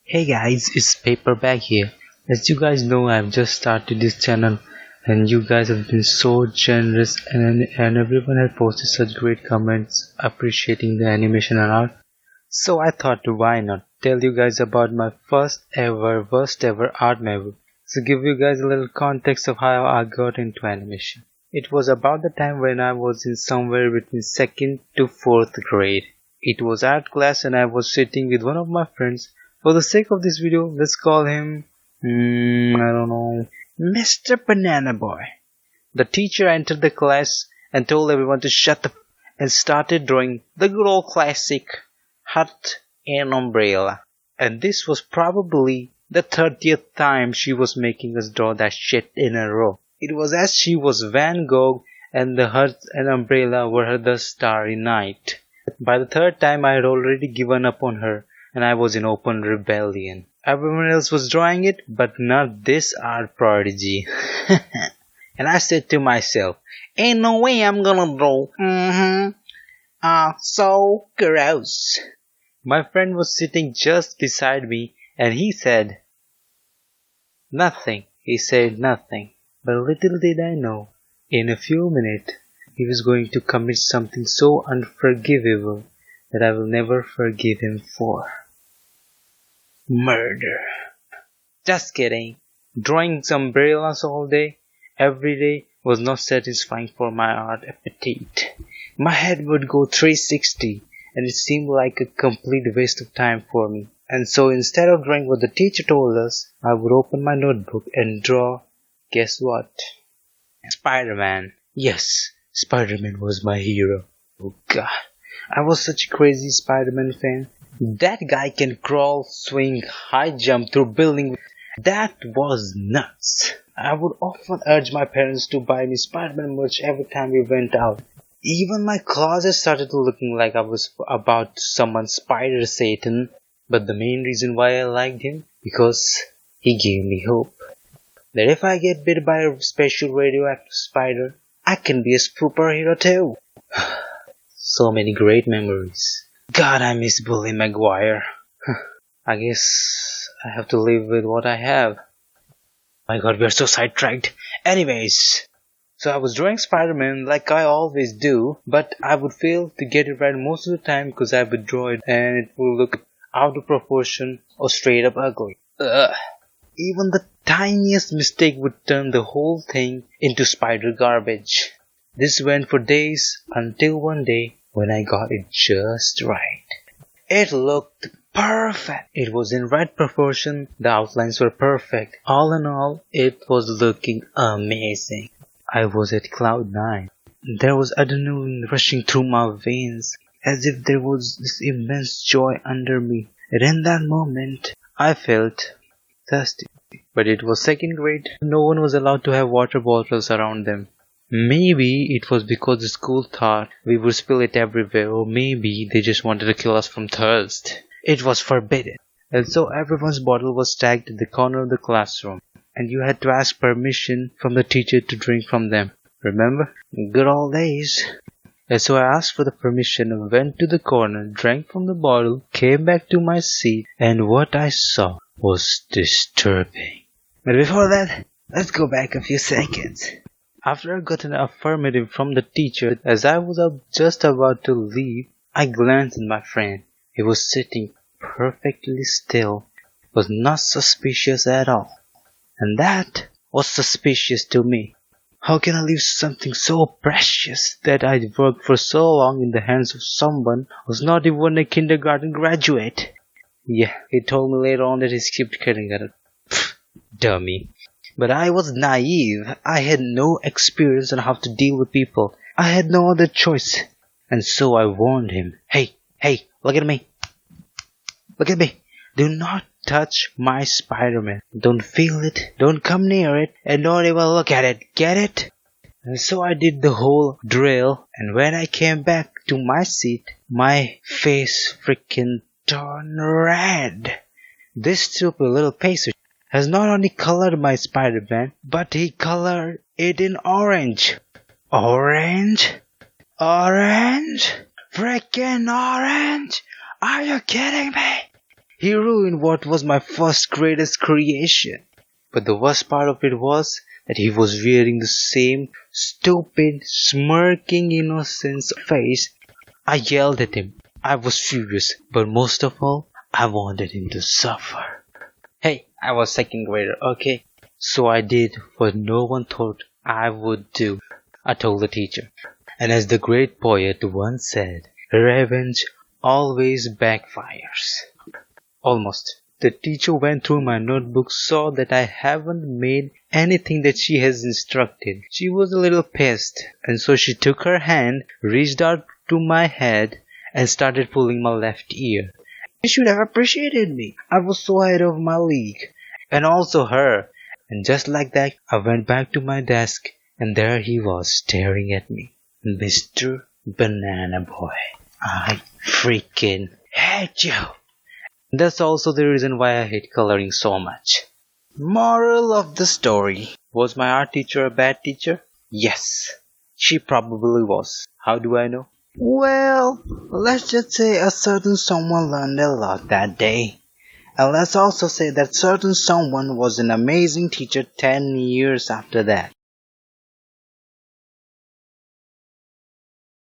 Hey guys, it's Paperback here. As you guys know, I've just started this channel and you guys have been so generous and everyone has posted such great comments appreciating the animation and art. So I thought why not tell you guys about my worst ever art memory. So give you guys a little context of how I got into animation. It was about the time when I was in somewhere between 2nd to 4th grade. It was art class and I was sitting with one of my friends. For the sake of this video, let's call him, I don't know, Mr. Banana Boy. The teacher entered the class and told everyone to shut up and started drawing the good old classic hut and umbrella. And this was probably the 30th time she was making us draw that shit in a row. It was as she was Van Gogh and the hut and umbrella were the starry night. By the third time I had already given up on her. And I was in open rebellion. Everyone else was drawing it, but not this art prodigy. And I said to myself, ain't no way I'm gonna draw. So gross. My friend was sitting just beside me, and he said nothing. He said nothing. But little did I know, in a few minutes, he was going to commit something so unforgivable that I will never forgive him for. Murder. Just kidding. Drawing umbrellas all day, every day, was not satisfying for my art appetite. My head would go 360 and it seemed like a complete waste of time for me. And so instead of drawing what the teacher told us, I would open my notebook and draw, guess what? Spider-Man. Yes, Spider-Man was my hero. Oh god, I was such a crazy Spider-Man fan. That guy can crawl, swing, high jump through buildings. That was nuts. I would often urge my parents to buy me Spider-Man merch every time we went out. Even my closet started looking like I was about to summon Spider Satan. But the main reason why I liked him, because he gave me hope. That if I get bit by a special radioactive spider, I can be a superhero too. So many great memories. God, I miss Bully Maguire. I guess I have to live with what I have. My god, we are so sidetracked. Anyways, so I was drawing Spider-Man like I always do, but I would fail to get it right most of the time because I would draw it and it would look out of proportion or straight up ugly. Even the tiniest mistake would turn the whole thing into spider garbage. This went for days until one day, when I got it just right. It looked perfect. It was in right proportion. The outlines were perfect. All in all, it was looking amazing. I was at cloud 9. There was adrenaline rushing through my veins, as if there was this immense joy under me. And in that moment, I felt thirsty. But it was 2nd grade. No one was allowed to have water bottles around them. Maybe it was because the school thought we would spill it everywhere, or maybe they just wanted to kill us from thirst. It was forbidden. And so everyone's bottle was stacked in the corner of the classroom, and you had to ask permission from the teacher to drink from them. Remember? Good old days. And so I asked for the permission and went to the corner, drank from the bottle, came back to my seat, and what I saw was disturbing. But before that, let's go back a few seconds. After I got an affirmative from the teacher, as I was just about to leave, I glanced at my friend. He was sitting perfectly still, was not suspicious at all. And that was suspicious to me. How can I leave something so precious that I'd worked for so long in the hands of someone who's not even a kindergarten graduate? Yeah, he told me later on that he skipped kindergarten. Dummy. But I was naive. I had no experience on how to deal with people. I had no other choice. And so I warned him. Hey, look at me. Look at me. Do not touch my Spider-Man. Don't feel it. Don't come near it. And don't even look at it. Get it? And so I did the whole drill. And when I came back to my seat, my face freaking turned red. This stupid little pacer has not only colored my Spider-Man, but he colored it in orange. Orange? Orange? Freaking orange? Are you kidding me? He ruined what was my first greatest creation. But the worst part of it was that he was wearing the same stupid, smirking innocence face. I yelled at him. I was furious, but most of all, I wanted him to suffer. Hey, I was second grader, okay? So I did what no one thought I would do. I told the teacher. And as the great poet once said, revenge always backfires. Almost. The teacher went through my notebook, saw that I haven't made anything that she has instructed. She was a little pissed, and so she took her hand, reached out to my head, and started pulling my left ear. She should have appreciated me. I was so ahead of my league. And also her. And just like that, I went back to my desk, and there he was staring at me. Mr. Banana Boy. I freaking hate you. That's also the reason why I hate coloring so much. Moral of the story. Was my art teacher a bad teacher? Yes. She probably was. How do I know? Well, let's just say a certain someone learned a lot that day. And let's also say that certain someone was an amazing teacher 10 years after that.